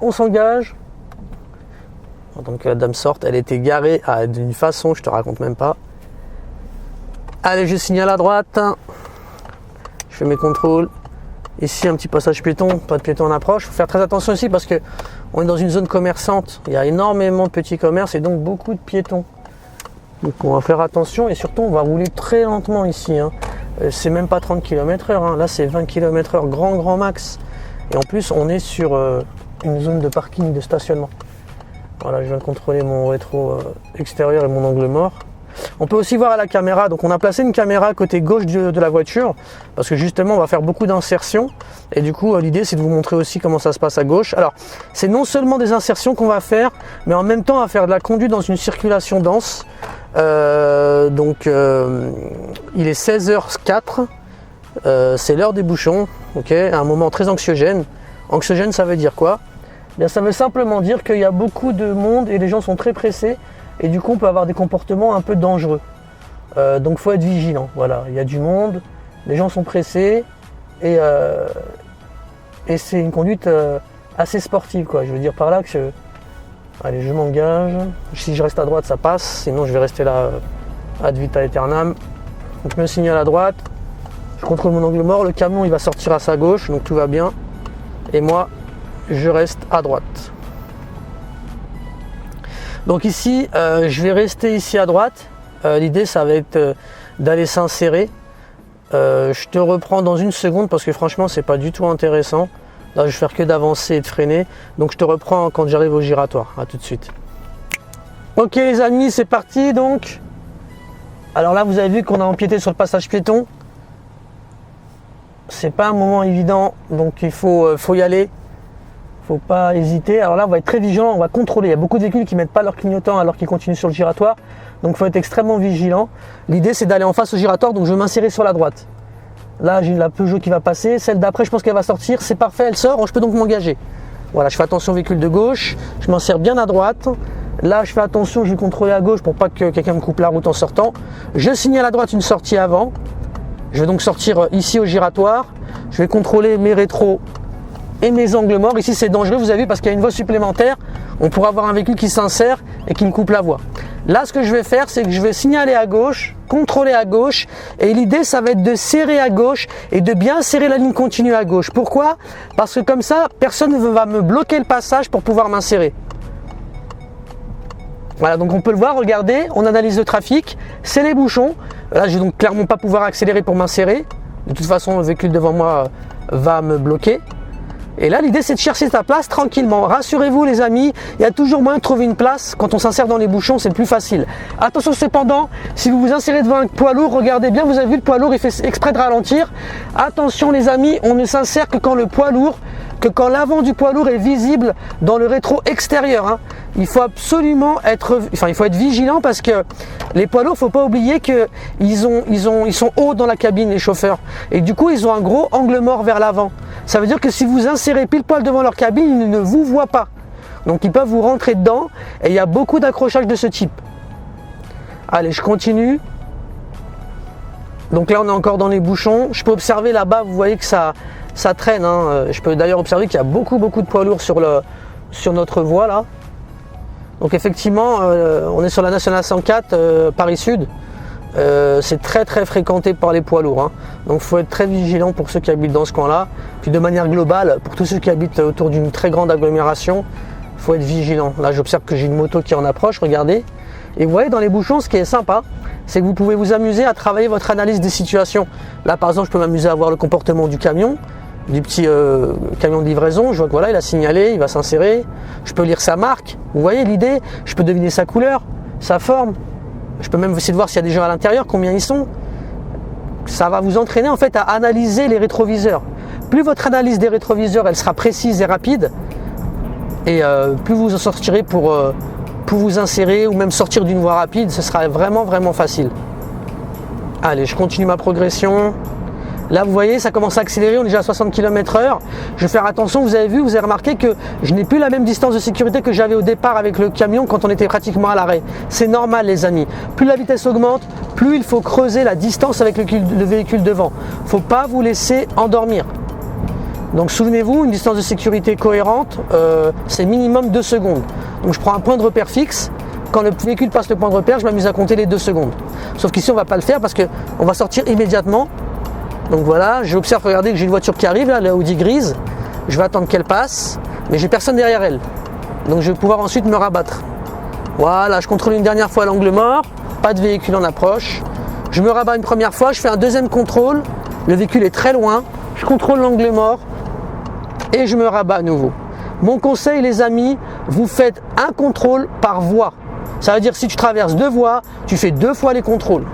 On s'engage. Donc la dame sort, elle était garée d'une façon, je te raconte même pas. Allez, je signale à droite. Je fais mes contrôles. Ici un petit passage piéton, pas de piéton en approche. Il faut faire très attention ici parce que on est dans une zone commerçante. Il y a énormément de petits commerces et donc beaucoup de piétons. Donc on va faire attention et surtout on va rouler très lentement ici. C'est même pas 30 km/h. Là c'est 20 km/h grand max. Et en plus on est sur une zone de parking, de stationnement. Voilà, je viens de contrôler mon rétro extérieur et mon angle mort. On peut aussi voir à la caméra, donc on a placé une caméra côté gauche de la voiture parce que justement on va faire beaucoup d'insertions et du coup l'idée c'est de vous montrer aussi comment ça se passe à gauche. Alors c'est non seulement des insertions qu'on va faire mais en même temps on va faire de la conduite dans une circulation dense. Il est 16h04, c'est l'heure des bouchons, ok, un moment très anxiogène. Anxiogène ça veut dire quoi? Bien, ça veut simplement dire qu'il y a beaucoup de monde et les gens sont très pressés. Et du coup, on peut avoir des comportements un peu dangereux. Donc, il faut être vigilant. Voilà, il y a du monde, les gens sont pressés et c'est une conduite assez sportive, quoi. Je veux dire par là que, allez, je m'engage. Si je reste à droite, ça passe. Sinon, je vais rester là ad vitam aeternam. Donc, je me signale à droite. Je contrôle mon angle mort. Le camion, il va sortir à sa gauche, donc tout va bien. Et moi, je reste à droite. Donc ici, je vais rester ici à droite. L'idée, ça va être d'aller s'insérer. Je te reprends dans une seconde parce que franchement, c'est pas du tout intéressant. Là, je vais faire que d'avancer et de freiner. Donc, je te reprends quand j'arrive au giratoire. À tout de suite. Ok, les amis, c'est parti. Donc, alors là, vous avez vu qu'on a empiété sur le passage piéton. C'est pas un moment évident, donc il faut y aller. Faut pas hésiter. Alors là, on va être très vigilant, on va contrôler. Il y a beaucoup de véhicules qui mettent pas leur clignotant alors qu'ils continuent sur le giratoire. Donc, il faut être extrêmement vigilant. L'idée, c'est d'aller en face au giratoire. Donc, je vais m'insérer sur la droite. Là, j'ai la Peugeot qui va passer. Celle d'après, je pense qu'elle va sortir. C'est parfait, elle sort. Je peux donc m'engager. Voilà, je fais attention au véhicule de gauche. Je m'en sers bien à droite. Là, je fais attention, je vais contrôler à gauche pour pas que quelqu'un me coupe la route en sortant. Je signale à droite une sortie avant. Je vais donc sortir ici au giratoire. Je vais contrôler mes rétros et mes angles morts. Ici c'est dangereux, vous avez vu, parce qu'il y a une voie supplémentaire. On pourra avoir un véhicule qui s'insère et qui me coupe la voie. Là, ce que je vais faire, c'est que je vais signaler à gauche, contrôler à gauche, et l'idée ça va être de serrer à gauche et de bien serrer la ligne continue à gauche. Pourquoi? Parce que comme ça, personne ne va me bloquer le passage pour pouvoir m'insérer. Voilà, donc on peut le voir, regardez, on analyse le trafic, c'est les bouchons. Là, je vais donc clairement pas pouvoir accélérer pour m'insérer. De toute façon, le véhicule devant moi va me bloquer. Et là, l'idée, c'est de chercher sa place tranquillement. Rassurez-vous, les amis, il y a toujours moyen de trouver une place. Quand on s'insère dans les bouchons, c'est le plus facile. Attention cependant, si vous vous insérez devant un poids lourd, regardez bien, vous avez vu, le poids lourd, il fait exprès de ralentir. Attention, les amis, on ne s'insère que quand quand l'avant du poids lourd est visible dans le rétro extérieur. Il faut absolument être vigilant parce que les poids lourds, il ne faut pas oublier qu'ils sont hauts dans la cabine, les chauffeurs. Et du coup, ils ont un gros angle mort vers l'avant. Ça veut dire que si vous insérez pile poil devant leur cabine, ils ne vous voient pas. Donc, ils peuvent vous rentrer dedans et il y a beaucoup d'accrochages de ce type. Allez, je continue. Donc là, on est encore dans les bouchons. Je peux observer là-bas, vous voyez que ça traîne. Je peux d'ailleurs observer qu'il y a beaucoup de poids lourds sur notre voie là. Donc effectivement, on est sur la nationale 104 Paris Sud. C'est très fréquenté par les poids lourds. Donc il faut être très vigilant pour ceux qui habitent dans ce coin-là. Puis de manière globale, pour tous ceux qui habitent autour d'une très grande agglomération, il faut être vigilant. Là, j'observe que j'ai une moto qui en approche, regardez. Et vous voyez, dans les bouchons, ce qui est sympa, c'est que vous pouvez vous amuser à travailler votre analyse des situations. Là, par exemple, je peux m'amuser à voir le comportement du camion, du petit camion de livraison. Je vois que voilà, il a signalé, il va s'insérer. Je peux lire sa marque. Vous voyez l'idée? Je peux deviner sa couleur, sa forme. Je peux même essayer de voir s'il y a des gens à l'intérieur, combien ils sont. Ça va vous entraîner en fait à analyser les rétroviseurs. Plus votre analyse des rétroviseurs elle sera précise et rapide, et plus vous en sortirez pour vous insérer ou même sortir d'une voie rapide, ce sera vraiment facile. Allez, je continue ma progression. Là, vous voyez, ça commence à accélérer, on est déjà à 60 km/h. Je vais faire attention, vous avez remarqué que je n'ai plus la même distance de sécurité que j'avais au départ avec le camion quand on était pratiquement à l'arrêt. C'est normal, les amis. Plus la vitesse augmente, plus il faut creuser la distance avec le véhicule devant. Il ne faut pas vous laisser endormir. Donc souvenez-vous, une distance de sécurité cohérente, c'est minimum 2 secondes. Donc je prends un point de repère fixe. Quand le véhicule passe le point de repère, je m'amuse à compter les 2 secondes. Sauf qu'ici, on ne va pas le faire parce qu'on va sortir immédiatement. Donc voilà, j'observe, regardez que j'ai une voiture qui arrive, là, la Audi grise. Je vais attendre qu'elle passe, mais j'ai personne derrière elle. Donc je vais pouvoir ensuite me rabattre. Voilà, je contrôle une dernière fois l'angle mort, pas de véhicule en approche. Je me rabats une première fois, je fais un deuxième contrôle. Le véhicule est très loin, je contrôle l'angle mort et je me rabats à nouveau. Mon conseil, les amis, vous faites un contrôle par voie. Ça veut dire si tu traverses 2 voies, tu fais 2 fois les contrôles.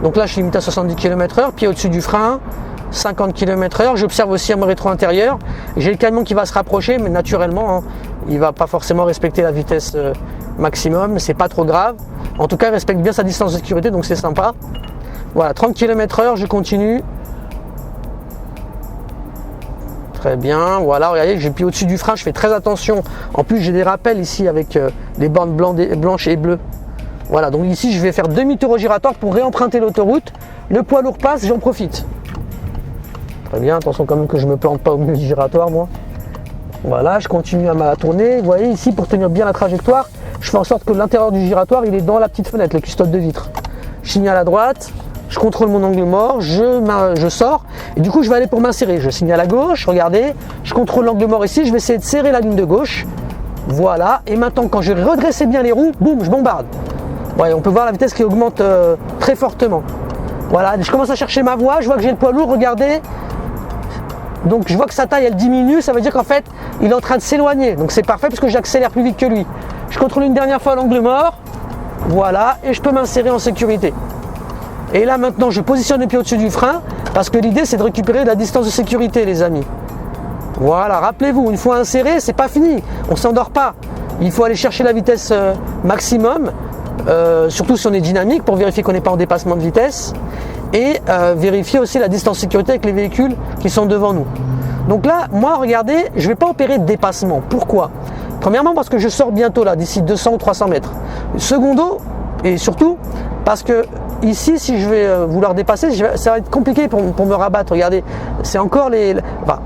Donc là, je suis limité à 70 km/h, pied au-dessus du frein, 50 km/h. J'observe aussi à mon rétro intérieur. J'ai le camion qui va se rapprocher, mais naturellement, hein, il ne va pas forcément respecter la vitesse maximum. C'est pas trop grave. En tout cas, il respecte bien sa distance de sécurité, donc c'est sympa. Voilà, 30 km/h, je continue. Très bien, voilà, regardez, j'ai pied au-dessus du frein, je fais très attention. En plus, j'ai des rappels ici avec des bandes blanches et bleues. Voilà, donc ici, je vais faire demi-tour au giratoire pour réemprunter l'autoroute. Le poids lourd passe, j'en profite. Très bien, attention quand même que je ne me plante pas au milieu du giratoire, moi. Voilà, je continue à ma tournée. Vous voyez, ici, pour tenir bien la trajectoire, je fais en sorte que l'intérieur du giratoire, il est dans la petite fenêtre, le custode de vitre. Je signale à droite. Je contrôle mon angle mort, je sors et du coup je vais aller pour m'insérer. Je signale à gauche, regardez, je contrôle l'angle mort ici, je vais essayer de serrer la ligne de gauche. Voilà, et maintenant quand je vais redresser bien les roues, boum, je bombarde. Ouais, on peut voir la vitesse qui augmente très fortement. Voilà, je commence à chercher ma voie, je vois que j'ai le poids lourd, regardez. Donc je vois que sa taille elle diminue, ça veut dire qu'en fait il est en train de s'éloigner. Donc c'est parfait parce que j'accélère plus vite que lui. Je contrôle une dernière fois l'angle mort, voilà, et je peux m'insérer en sécurité. Et là maintenant je positionne les pieds au-dessus du frein parce que l'idée c'est de récupérer de la distance de sécurité, les amis. Voilà, rappelez-vous, une fois inséré, c'est pas fini, on s'endort pas. Il faut aller chercher la vitesse maximum, surtout si on est dynamique pour vérifier qu'on n'est pas en dépassement de vitesse et vérifier aussi la distance de sécurité avec les véhicules qui sont devant nous. Donc là, moi regardez, je ne vais pas opérer de dépassement. Pourquoi? Premièrement parce que je sors bientôt là, d'ici 200 ou 300 mètres. Secondo, et surtout parce que ici, si je vais vouloir dépasser, ça va être compliqué pour me rabattre. Regardez, c'est encore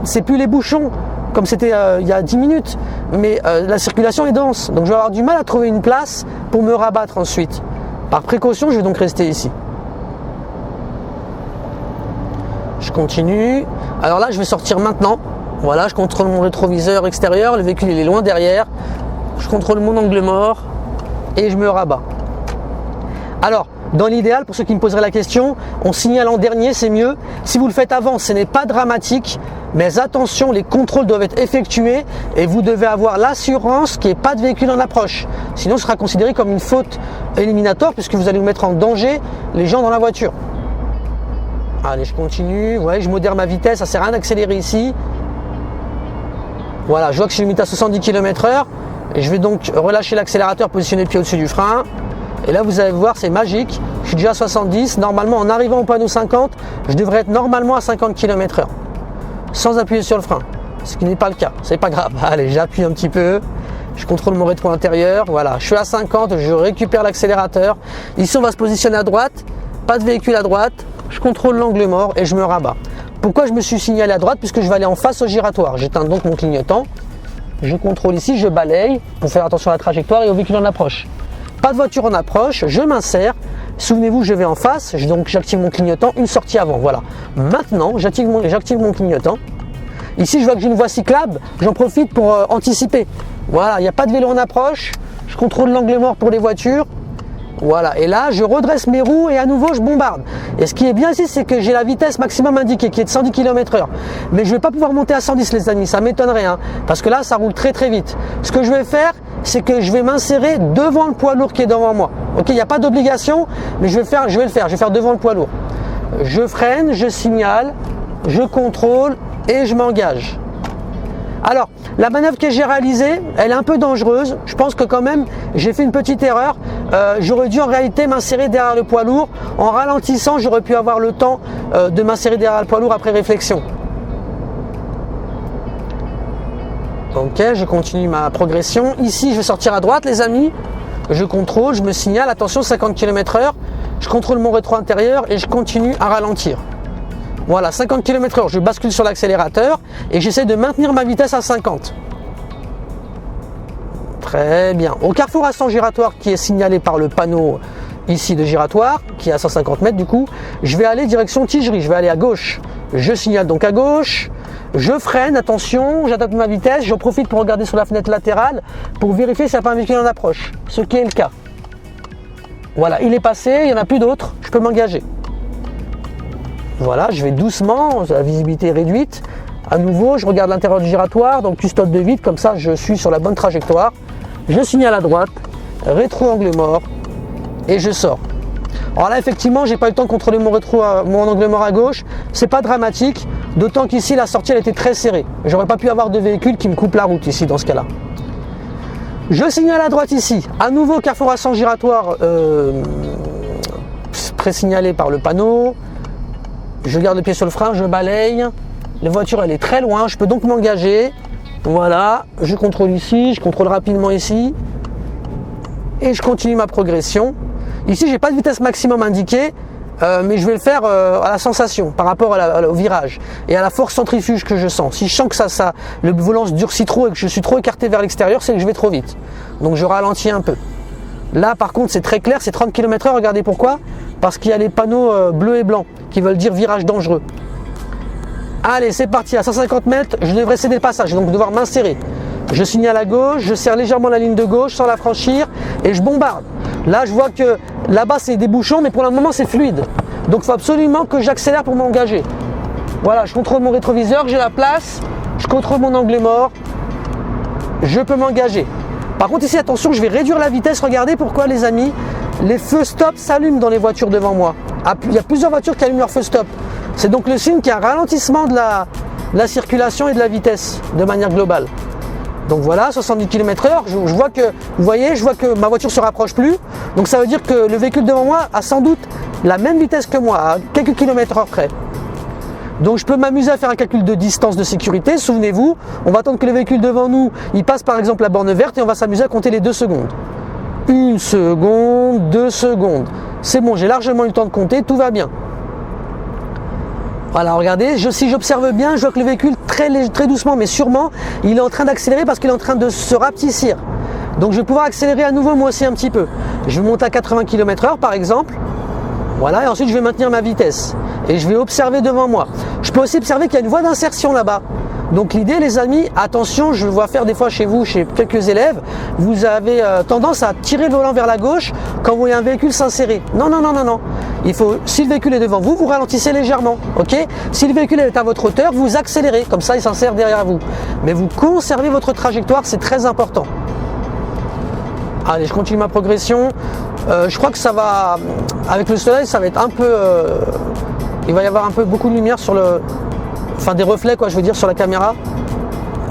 c'est plus les bouchons comme c'était il y a 10 minutes, mais la circulation est dense. Donc je vais avoir du mal à trouver une place pour me rabattre ensuite. Par précaution, je vais donc rester ici. Je continue. Alors là, je vais sortir maintenant. Voilà, je contrôle mon rétroviseur extérieur. Le véhicule il est loin derrière. Je contrôle mon angle mort et je me rabats. Alors, dans l'idéal, pour ceux qui me poseraient la question, on signale en dernier, c'est mieux. Si vous le faites avant, ce n'est pas dramatique, mais attention, les contrôles doivent être effectués et vous devez avoir l'assurance qu'il n'y ait pas de véhicule en approche. Sinon, ce sera considéré comme une faute éliminatoire puisque vous allez vous mettre en danger les gens dans la voiture. Allez, je continue. Ouais, je modère ma vitesse, ça ne sert à rien d'accélérer ici. Voilà, je vois que je suis limité à 70 km/h. Et je vais donc relâcher l'accélérateur, positionner le pied au-dessus du frein. Et là, vous allez voir, c'est magique. Je suis déjà à 70. Normalement, en arrivant au panneau 50, je devrais être normalement à 50 km/h. Sans appuyer sur le frein. Ce qui n'est pas le cas. C'est pas grave. Allez, j'appuie un petit peu. Je contrôle mon rétro intérieur. Voilà, je suis à 50. Je récupère l'accélérateur. Ici, on va se positionner à droite. Pas de véhicule à droite. Je contrôle l'angle mort et je me rabats. Pourquoi je me suis signalé à droite? Puisque je vais aller en face au giratoire. J'éteins donc mon clignotant. Je contrôle ici, je balaye pour faire attention à la trajectoire et au véhicule en approche. Pas de voiture en approche, je m'insère. Souvenez-vous, je vais en face, donc j'active mon clignotant, une sortie avant. Voilà. Maintenant, j'active mon clignotant. Ici, je vois que j'ai une voie cyclable, j'en profite pour anticiper. Voilà, il n'y a pas de vélo en approche. Je contrôle l'angle mort pour les voitures. Voilà, et là je redresse mes roues et à nouveau je bombarde. Et ce qui est bien ici, c'est que j'ai la vitesse maximum indiquée qui est de 110 km/h. Mais je ne vais pas pouvoir monter à 110 les amis, ça m'étonnerait, hein, parce que là ça roule très très vite. Ce que je vais faire, c'est que je vais m'insérer devant le poids lourd qui est devant moi. Ok, il n'y a pas d'obligation, mais je vais le faire devant le poids lourd. Je freine, je signale, je contrôle et je m'engage. Alors, la manœuvre que j'ai réalisée, elle est un peu dangereuse. Je pense que quand même, j'ai fait une petite erreur. J'aurais dû en réalité m'insérer derrière le poids lourd. En ralentissant, j'aurais pu avoir le temps de m'insérer derrière le poids lourd après réflexion. Ok, je continue ma progression. Ici, je vais sortir à droite, les amis. Je contrôle, je me signale. Attention, 50 km/h. Je contrôle mon rétro intérieur et je continue à ralentir. Voilà, 50 km/h, je bascule sur l'accélérateur et j'essaie de maintenir ma vitesse à 50. Très bien. Au carrefour à sens giratoire qui est signalé par le panneau ici de giratoire, qui est à 150 mètres du coup, je vais aller direction Tigerie, je vais aller à gauche. Je signale donc à gauche, je freine, attention, j'adapte ma vitesse, j'en profite pour regarder sur la fenêtre latérale pour vérifier s'il n'y a pas un véhicule en approche, ce qui est le cas. Voilà, il est passé, il n'y en a plus d'autres, je peux m'engager. Voilà, je vais doucement, la visibilité est réduite. À nouveau, je regarde l'intérieur du giratoire, donc custode de vide, comme ça je suis sur la bonne trajectoire. Je signale à droite, rétro angle mort, et je sors. Alors là, effectivement, j'ai pas eu le temps de contrôler mon angle mort à gauche, c'est pas dramatique, d'autant qu'ici la sortie elle était très serrée. J'aurais pas pu avoir de véhicule qui me coupe la route ici dans ce cas-là. Je signale à droite ici, à nouveau carrefour à sens giratoire pré-signalé par le panneau. Je garde le pied sur le frein, je balaye. La voiture elle est très loin, je peux donc m'engager. Voilà, je contrôle ici, je contrôle rapidement ici. Et je continue ma progression. Ici j'ai pas de vitesse maximum indiquée, mais je vais le faire à la sensation, par rapport au virage et à la force centrifuge que je sens. Si je sens que le volant se durcit trop et que je suis trop écarté vers l'extérieur, c'est que je vais trop vite. Donc je ralentis un peu. Là par contre c'est très clair, c'est 30 km/h, regardez pourquoi. Parce qu'il y a les panneaux bleus et blancs qui veulent dire virage dangereux. Allez, c'est parti, à 150 mètres, je devrais céder le passage, donc devoir m'insérer. Je signale à gauche, je serre légèrement la ligne de gauche sans la franchir et je bombarde. Là, je vois que là-bas, c'est des bouchons, mais pour le moment, c'est fluide. Donc, il faut absolument que j'accélère pour m'engager. Voilà, je contrôle mon rétroviseur, j'ai la place, je contrôle mon angle mort, je peux m'engager. Par contre, ici, attention, je vais réduire la vitesse. Regardez pourquoi, les amis, les feux stop s'allument dans les voitures devant moi. Il y a plusieurs voitures qui allument leur feu stop. C'est donc le signe qu'il y a un ralentissement de la circulation et de la vitesse de manière globale. Donc voilà, 70 km/h, je vois que, vous voyez, je vois que ma voiture ne se rapproche plus. Donc ça veut dire que le véhicule devant moi a sans doute la même vitesse que moi, à quelques kilomètres près. Donc je peux m'amuser à faire un calcul de distance de sécurité. Souvenez-vous, on va attendre que le véhicule devant nous, il passe par exemple la borne verte et on va s'amuser à compter les 2 secondes. 1 seconde, 2 secondes. C'est bon, j'ai largement eu le temps de compter, tout va bien. Voilà, regardez, si j'observe bien, je vois que le véhicule très doucement mais sûrement, il est en train d'accélérer parce qu'il est en train de se rapetissir. Donc je vais pouvoir accélérer à nouveau moi aussi un petit peu. Je vais monter à 80 km/h par exemple. Voilà, et ensuite je vais maintenir ma vitesse. Et je vais observer devant moi. Je peux aussi observer qu'il y a une voie d'insertion là-bas. Donc l'idée, les amis, attention, je le vois faire des fois chez vous, chez quelques élèves, vous avez tendance à tirer le volant vers la gauche quand vous voyez un véhicule s'insérer. Non, non, non, non, non. Il faut, si le véhicule est devant vous, vous ralentissez légèrement, ok? Si le véhicule est à votre hauteur, vous accélérez, comme ça il s'insère derrière vous. Mais vous conservez votre trajectoire, c'est très important. Allez, je continue ma progression. Je crois que ça va, avec le soleil, ça va être un peu, il va y avoir beaucoup de lumière sur le, enfin des reflets quoi, je veux dire, sur la caméra.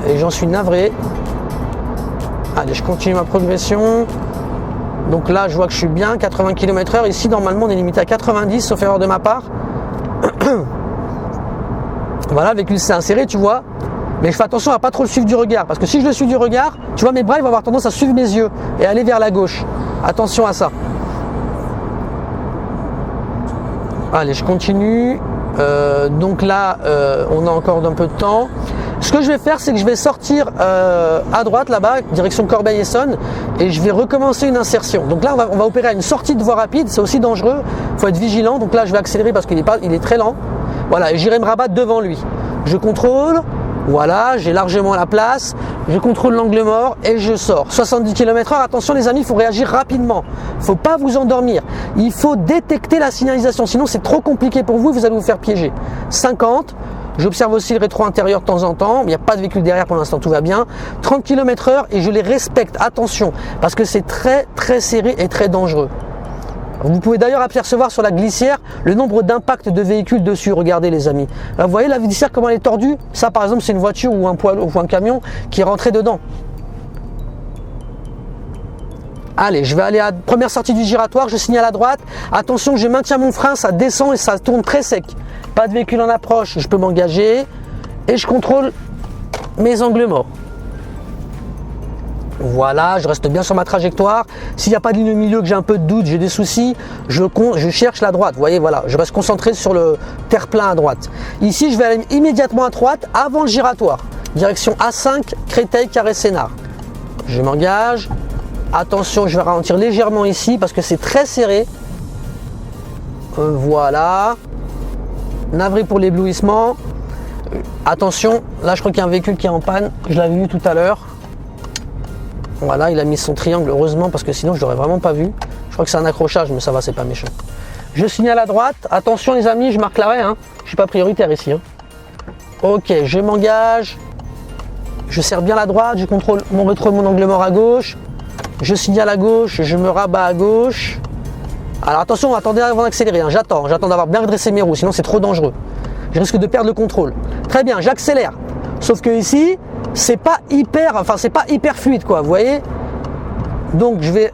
Et j'en suis navré. Allez, je continue ma progression. Donc là, je vois que je suis bien, 80 km/h. Ici, normalement, on est limité à 90, sauf erreur de ma part. Voilà, le véhicule s'est inséré, tu vois. Mais je fais attention à pas trop le suivre du regard. Parce que si je le suis du regard, tu vois, mes bras, ils vont avoir tendance à suivre mes yeux et aller vers la gauche. Attention à ça. Allez, je continue. Donc là, on a encore un peu de temps. Ce que je vais faire, c'est que je vais sortir à droite là-bas, direction Corbeil-Essonnes, et je vais recommencer une insertion. Donc là, on va opérer à une sortie de voie rapide, c'est aussi dangereux, il faut être vigilant. Donc là, je vais accélérer parce qu'il est très lent. Voilà, et j'irai me rabattre devant lui. Je contrôle, voilà, j'ai largement la place, je contrôle l'angle mort et je sors. 70 km/h, attention les amis, il faut réagir rapidement. Il ne faut pas vous endormir. Il faut détecter la signalisation, sinon c'est trop compliqué pour vous et vous allez vous faire piéger. 50. J'observe aussi le rétro intérieur de temps en temps, il n'y a pas de véhicule derrière pour l'instant, tout va bien. 30 km/h et je les respecte, attention, parce que c'est très très serré et très dangereux. Vous pouvez d'ailleurs apercevoir sur la glissière le nombre d'impacts de véhicules dessus, regardez les amis. Là, vous voyez la glissière comment elle est tordue? Ça par exemple c'est une voiture ou un poids ou un camion qui est rentré dedans. Allez, je vais aller à la première sortie du giratoire, je signale à droite. Attention, je maintiens mon frein, ça descend et ça tourne très sec. Pas de véhicule en approche, je peux m'engager. Et je contrôle mes angles morts. Voilà, je reste bien sur ma trajectoire. S'il n'y a pas de ligne au milieu, que j'ai un peu de doute, j'ai des soucis, je cherche la droite. Vous voyez, voilà, je reste concentré sur le terre-plein à droite. Ici, je vais aller immédiatement à droite avant le giratoire. Direction A5, Créteil, Carré Sénart. Je m'engage. Attention, je vais ralentir légèrement ici parce que c'est très serré. Voilà. Navré pour l'éblouissement. Attention, là je crois qu'il y a un véhicule qui est en panne. Je l'avais vu tout à l'heure. Voilà, il a mis son triangle, heureusement, parce que sinon je l'aurais vraiment pas vu. Je crois que c'est un accrochage, mais ça va, c'est pas méchant. Je signale à droite. Attention les amis, je marque l'arrêt. Hein. Je suis pas prioritaire ici. Hein. Ok, je m'engage. Je serre bien la droite. Je contrôle mon rétro, mon angle mort à gauche. Je signale à gauche. Je me rabats à gauche. Alors attention, attendez avant d'accélérer. Hein. J'attends d'avoir bien redressé mes roues, sinon c'est trop dangereux. Je risque de perdre le contrôle. Très bien, j'accélère. Sauf que ici, c'est pas hyper fluide, quoi, vous voyez. Donc je vais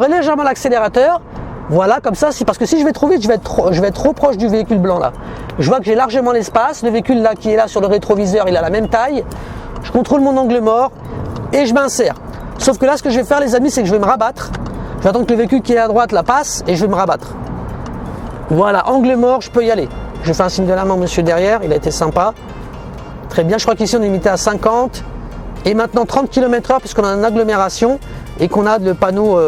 légèrement l'accélérateur. Voilà, comme ça, parce que si je vais trop vite, je vais être trop proche du véhicule blanc là. Je vois que j'ai largement l'espace. Le véhicule là qui est là sur le rétroviseur, il a la même taille. Je contrôle mon angle mort et je m'insère. Sauf que là, ce que je vais faire, les amis, c'est que je vais me rabattre. Je vais attendre que le véhicule qui est à droite la passe et je vais me rabattre. Voilà, angle mort, je peux y aller. Je fais un signe de la main au monsieur derrière, il a été sympa. Très bien, je crois qu'ici on est limité à 50 et maintenant 30 km/h puisqu'on a une agglomération et qu'on a le panneau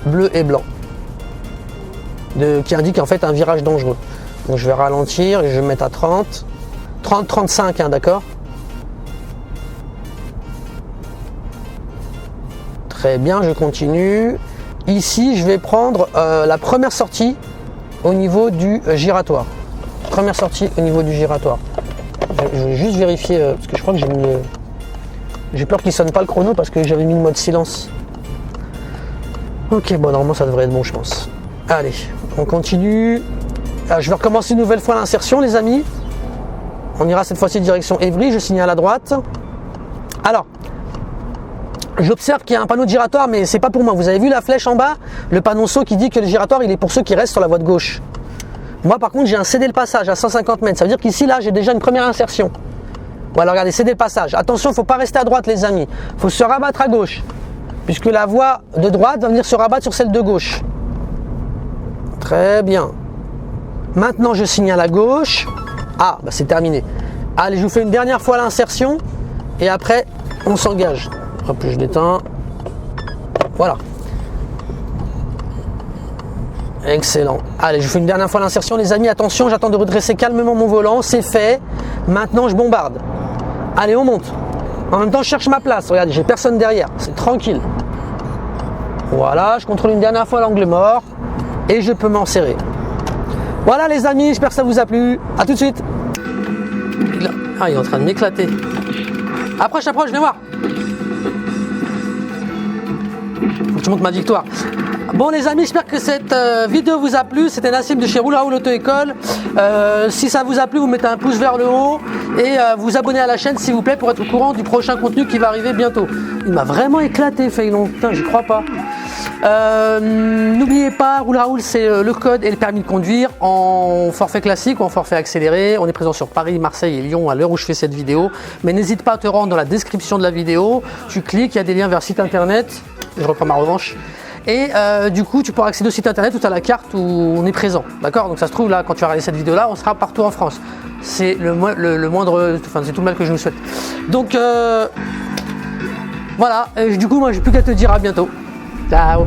bleu et blanc qui indique en fait un virage dangereux. Donc je vais ralentir et je vais me mettre à 30, 35, hein, d'accord. Très bien, je continue. Ici, je vais prendre la première sortie au niveau du giratoire. Première sortie au niveau du giratoire. Je vais juste vérifier parce que je crois que j'ai peur qu'il sonne pas le chrono parce que j'avais mis le mode silence. Ok, bon, normalement ça devrait être bon, je pense. Allez, on continue. Je vais recommencer une nouvelle fois l'insertion, les amis. On ira cette fois-ci direction Évry. Je signale à droite. Alors, j'observe qu'il y a un panneau de giratoire, mais c'est pas pour moi. Vous avez vu la flèche en bas, le panneau saut qui dit que le giratoire il est pour ceux qui restent sur la voie de gauche. Moi par contre j'ai un cédé le passage à 150 mètres. Ça veut dire qu'ici là j'ai déjà une première insertion. Voilà, regardez, cédé le passage. Attention, il ne faut pas rester à droite les amis. Il faut se rabattre à gauche. Puisque la voie de droite va venir se rabattre sur celle de gauche. Très bien. Maintenant je signale à gauche. Ah, bah c'est terminé. Allez, je vous fais une dernière fois l'insertion. Et après on s'engage. Hop, je l'éteins. Voilà. Excellent. Allez, je fais une dernière fois l'insertion, les amis. Attention, j'attends de redresser calmement mon volant. C'est fait. Maintenant, je bombarde. Allez, on monte. En même temps, je cherche ma place. Regardez, j'ai personne derrière. C'est tranquille. Voilà, je contrôle une dernière fois l'angle mort. Et je peux m'en serrer. Voilà, les amis. J'espère que ça vous a plu. A tout de suite. Ah, il est en train de m'éclater. Approche, viens voir. Faut que je montre ma victoire. Bon les amis, j'espère que cette vidéo vous a plu. C'était Nassim de chez Roule Raoul Auto École. Si ça vous a plu, vous mettez un pouce vers le haut et vous abonnez à la chaîne s'il vous plaît pour être au courant du prochain contenu qui va arriver bientôt. Il m'a vraiment éclaté Feilon, putain j'y crois pas. N'oubliez pas, Roule Raoul c'est le code et le permis de conduire en forfait classique ou en forfait accéléré. On est présent sur Paris, Marseille et Lyon à l'heure où je fais cette vidéo. Mais n'hésite pas à te rendre dans la description de la vidéo. Tu cliques, il y a des liens vers site internet. Je reprends ma revanche. Et du coup, tu pourras accéder au site internet où tu as la carte où on est présent. D'accord? Donc ça se trouve là, quand tu vas regarder cette vidéo-là, on sera partout en France. C'est le moindre, enfin c'est tout le mal que je nous souhaite. Donc voilà, du coup, moi j'ai plus qu'à te dire à bientôt. Ciao!